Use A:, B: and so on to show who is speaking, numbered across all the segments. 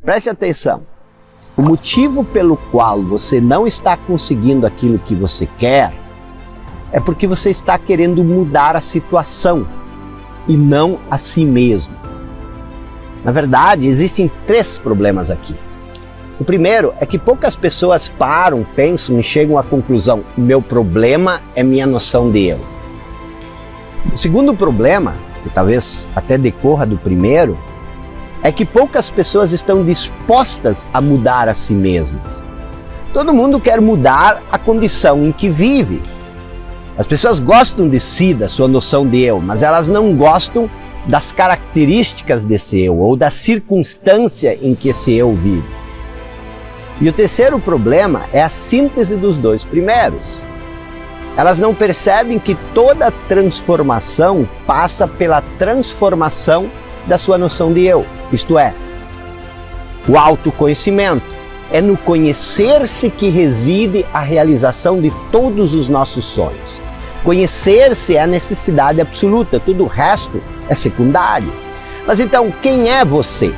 A: Preste atenção. O motivo pelo qual você não está conseguindo aquilo que você quer é porque você está querendo mudar a situação e não a si mesmo. Na verdade, existem 3 problemas aqui. O primeiro é que poucas pessoas param, pensam e chegam à conclusão: meu problema é minha noção de eu. O segundo problema, que talvez até decorra do primeiro, é que poucas pessoas estão dispostas a mudar a si mesmas. Todo mundo quer mudar a condição em que vive. As pessoas gostam de si, da sua noção de eu, mas elas não gostam das características desse eu ou da circunstância em que esse eu vive. E o terceiro problema é a síntese dos 2 primeiros. Elas não percebem que toda transformação passa pela transformação da sua noção de eu, isto é, o autoconhecimento. É no conhecer-se que reside a realização de todos os nossos sonhos. Conhecer-se é a necessidade absoluta, tudo o resto é secundário. Mas então, quem é você?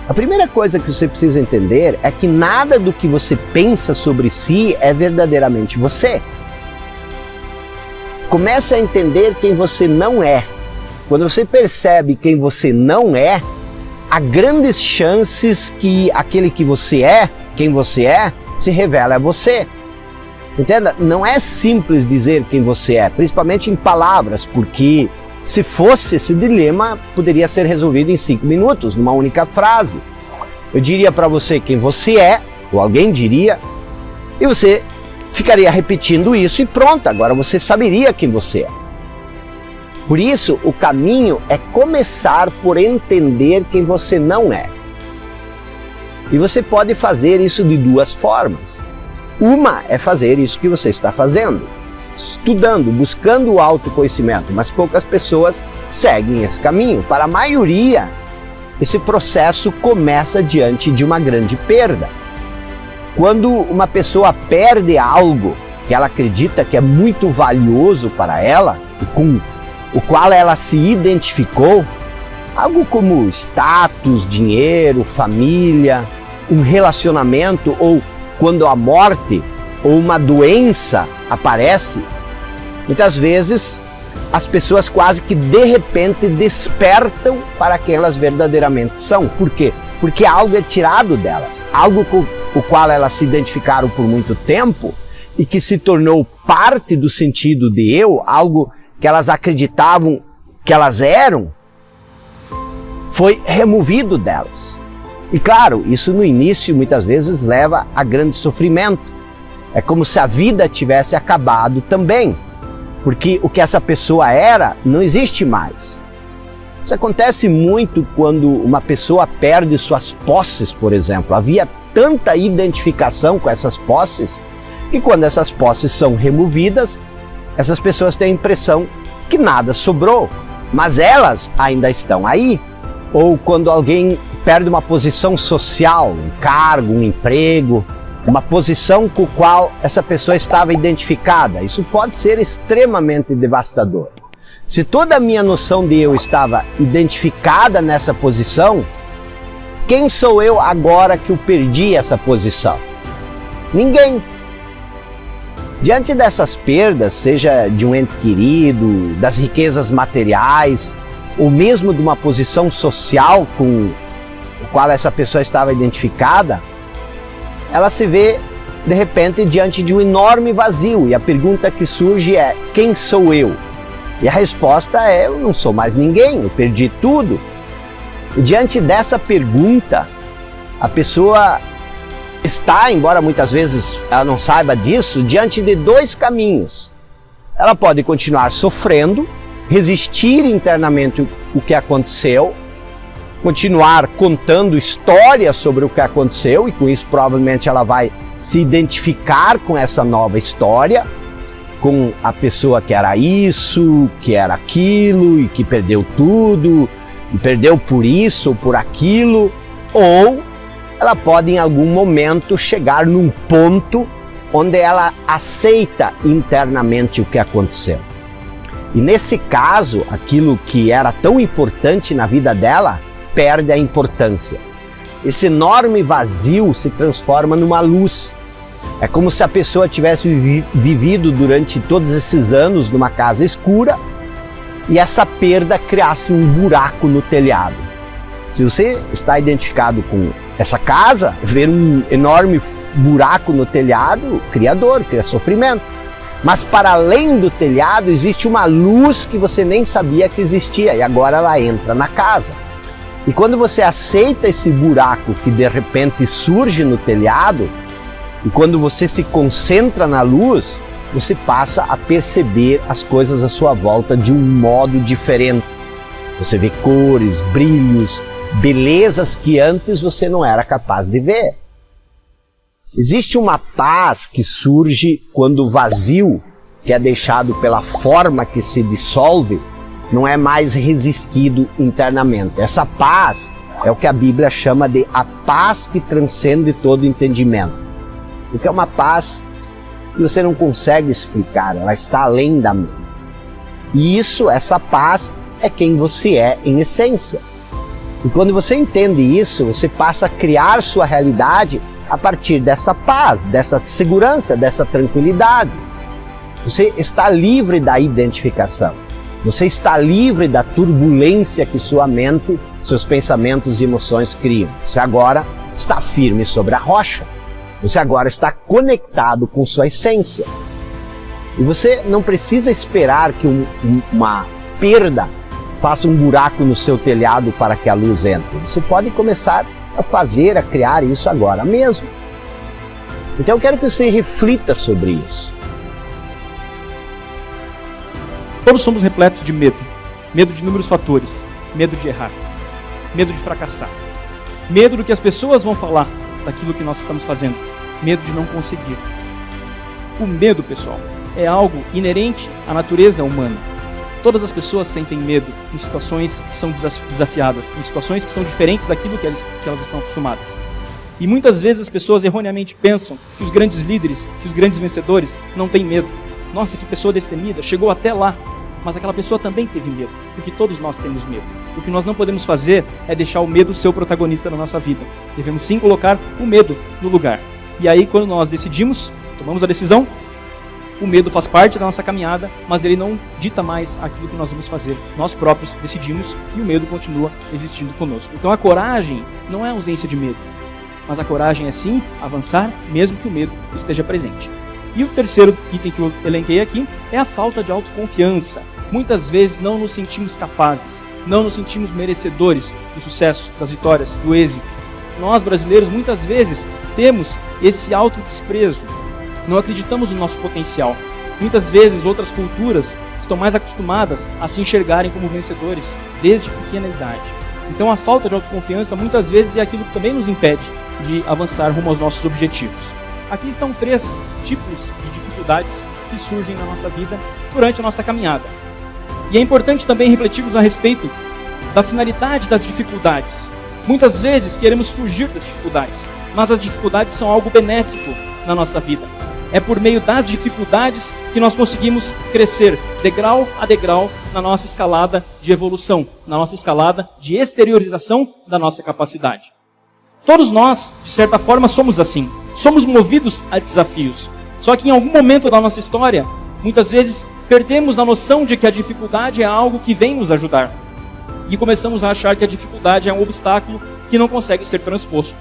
A: A primeira coisa que você precisa entender é que nada do que você pensa sobre si é verdadeiramente você. Comece a entender quem você não é. Quando você percebe quem você não é, há grandes chances que aquele que você é, quem você é, se revela a você. Entenda? Não é simples dizer quem você é, principalmente em palavras, porque se fosse, esse dilema poderia ser resolvido em 5 minutos, numa única frase. Eu diria para você quem você é, ou alguém diria, e você ficaria repetindo isso e pronto, agora você saberia quem você é. Por isso, o caminho é começar por entender quem você não é. E você pode fazer isso de 2 formas. Uma é fazer isso que você está fazendo, estudando, buscando o autoconhecimento, mas poucas pessoas seguem esse caminho. Para a maioria, esse processo começa diante de uma grande perda. Quando uma pessoa perde algo que ela acredita que é muito valioso para ela, e com o qual ela se identificou, algo como status, dinheiro, família, um relacionamento, ou quando a morte ou uma doença aparece, muitas vezes as pessoas quase que de repente despertam para quem elas verdadeiramente são. Por quê? Porque algo é tirado delas, algo com o qual elas se identificaram por muito tempo e que se tornou parte do sentido de eu, algo que elas acreditavam que elas eram, foi removido delas. E claro, isso no início muitas vezes leva a grande sofrimento. É como se a vida tivesse acabado também, porque o que essa pessoa era não existe mais. Isso acontece muito quando uma pessoa perde suas posses, por exemplo. Havia tanta identificação com essas posses que quando essas posses são removidas, essas pessoas têm a impressão que nada sobrou, mas elas ainda estão aí. Ou quando alguém perde uma posição social, um cargo, um emprego, uma posição com a qual essa pessoa estava identificada. Isso pode ser extremamente devastador. Se toda a minha noção de eu estava identificada nessa posição, quem sou eu agora que eu perdi essa posição? Ninguém. Diante dessas perdas, seja de um ente querido, das riquezas materiais, ou mesmo de uma posição social com a qual essa pessoa estava identificada, ela se vê, de repente, diante de um enorme vazio. E a pergunta que surge é: quem sou eu? E a resposta é: eu não sou mais ninguém, eu perdi tudo. E diante dessa pergunta, a pessoa está, embora muitas vezes ela não saiba disso, diante de 2 caminhos. Ela pode continuar sofrendo, resistir internamente o que aconteceu, continuar contando histórias sobre o que aconteceu, e com isso provavelmente ela vai se identificar com essa nova história, com a pessoa que era isso, que era aquilo, e que perdeu tudo, e perdeu por isso ou por aquilo. Ou ela pode em algum momento chegar num ponto onde ela aceita internamente o que aconteceu. E nesse caso, aquilo que era tão importante na vida dela perde a importância. esse enorme vazio se transforma numa luz. É como se a pessoa tivesse vivido durante todos esses anos numa casa escura e essa perda criasse um buraco no telhado. Se você está identificado com essa casa, ver um enorme buraco no telhado cria dor, cria sofrimento. Mas para além do telhado existe uma luz que você nem sabia que existia e agora ela entra na casa. E quando você aceita esse buraco que de repente surge no telhado, e quando você se concentra na luz, você passa a perceber as coisas à sua volta de um modo diferente. Você vê cores, brilhos, belezas que antes você não era capaz de ver. Existe uma paz que surge quando o vazio, que é deixado pela forma que se dissolve, não é mais resistido internamente. Essa paz é o que a Bíblia chama de a paz que transcende todo entendimento. Porque é uma paz que você não consegue explicar, ela está além da mente. E essa paz, é quem você é em essência. E quando você entende isso, você passa a criar sua realidade a partir dessa paz, dessa segurança, dessa tranquilidade. Você está livre da identificação. Você está livre da turbulência que sua mente, seus pensamentos e emoções criam. Você agora está firme sobre a rocha. Você agora está conectado com sua essência. E você não precisa esperar que uma perda faça um buraco no seu telhado para que a luz entre. Você pode começar a criar isso agora mesmo. Então eu quero que você reflita sobre isso.
B: Todos somos repletos de medo. Medo de inúmeros fatores. Medo de errar. Medo de fracassar. Medo do que as pessoas vão falar daquilo que nós estamos fazendo. Medo de não conseguir. O medo, pessoal, é algo inerente à natureza humana. Todas as pessoas sentem medo em situações que são desafiadas, em situações que são diferentes daquilo que elas estão acostumadas. E muitas vezes as pessoas erroneamente pensam que os grandes líderes, que os grandes vencedores não têm medo. Nossa, que pessoa destemida, chegou até lá. Mas aquela pessoa também teve medo, porque todos nós temos medo. O que nós não podemos fazer é deixar o medo ser o protagonista da nossa vida. Devemos sim colocar o medo no lugar. E aí, quando nós decidimos, tomamos a decisão, o medo faz parte da nossa caminhada, mas ele não dita mais aquilo que nós vamos fazer. Nós próprios decidimos e o medo continua existindo conosco. Então a coragem não é a ausência de medo, mas a coragem é sim avançar mesmo que o medo esteja presente. E o terceiro item que eu elenquei aqui é a falta de autoconfiança. Muitas vezes não nos sentimos capazes, não nos sentimos merecedores do sucesso, das vitórias, do êxito. Nós brasileiros muitas vezes temos esse autodesprezo. Não acreditamos no nosso potencial. Muitas vezes outras culturas estão mais acostumadas a se enxergarem como vencedores desde pequena idade. Então a falta de autoconfiança muitas vezes é aquilo que também nos impede de avançar rumo aos nossos objetivos. Aqui estão 3 tipos de dificuldades que surgem na nossa vida durante a nossa caminhada. E é importante também refletirmos a respeito da finalidade das dificuldades. Muitas vezes queremos fugir das dificuldades, mas as dificuldades são algo benéfico na nossa vida. É por meio das dificuldades que nós conseguimos crescer degrau a degrau na nossa escalada de evolução, na nossa escalada de exteriorização da nossa capacidade. Todos nós, de certa forma, somos assim. Somos movidos a desafios. Só que em algum momento da nossa história, muitas vezes perdemos a noção de que a dificuldade é algo que vem nos ajudar. E começamos a achar que a dificuldade é um obstáculo que não consegue ser transposto.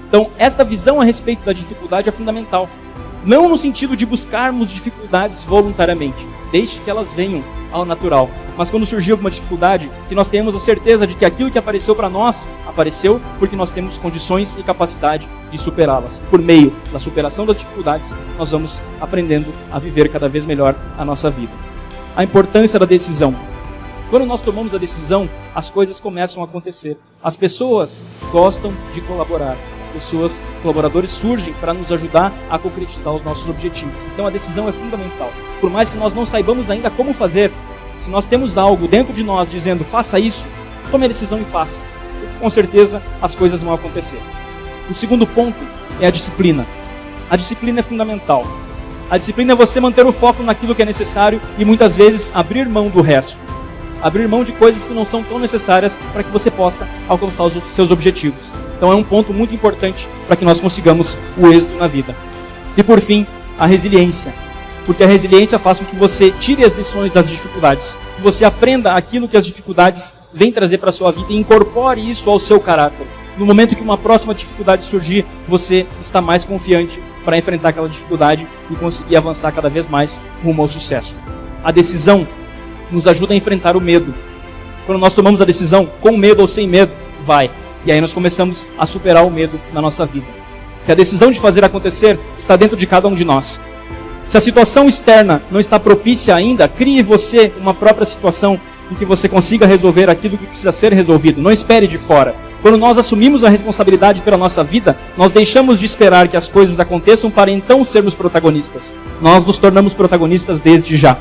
B: Então, esta visão a respeito da dificuldade é fundamental. Não no sentido de buscarmos dificuldades voluntariamente, deixe que elas venham ao natural. Mas quando surgir alguma dificuldade, que nós tenhamos a certeza de que aquilo que apareceu para nós, apareceu porque nós temos condições e capacidade de superá-las. Por meio da superação das dificuldades, nós vamos aprendendo a viver cada vez melhor a nossa vida. A importância da decisão. Quando nós tomamos a decisão, as coisas começam a acontecer. As pessoas gostam de colaborar. Pessoas, colaboradores surgem para nos ajudar a concretizar os nossos objetivos. Então a decisão é fundamental. Por mais que nós não saibamos ainda como fazer, se nós temos algo dentro de nós dizendo faça isso, tome a decisão e faça. Porque com certeza as coisas vão acontecer. O segundo ponto é a disciplina. A disciplina é fundamental. A disciplina é você manter o foco naquilo que é necessário e muitas vezes abrir mão do resto. Abrir mão de coisas que não são tão necessárias para que você possa alcançar os seus objetivos. Então é um ponto muito importante para que nós consigamos o êxito na vida. E por fim, a resiliência. Porque a resiliência faz com que você tire as lições das dificuldades, que você aprenda aquilo que as dificuldades vêm trazer para a sua vida e incorpore isso ao seu caráter. No momento que uma próxima dificuldade surgir, você está mais confiante para enfrentar aquela dificuldade e conseguir avançar cada vez mais rumo ao sucesso. A decisão nos ajuda a enfrentar o medo. Quando nós tomamos a decisão, com medo ou sem medo, vai. E aí nós começamos a superar o medo na nossa vida. Que a decisão de fazer acontecer está dentro de cada um de nós. Se a situação externa não está propícia ainda, crie você uma própria situação em que você consiga resolver aquilo que precisa ser resolvido. Não espere de fora. Quando nós assumimos a responsabilidade pela nossa vida, nós deixamos de esperar que as coisas aconteçam para então sermos protagonistas. Nós nos tornamos protagonistas desde já.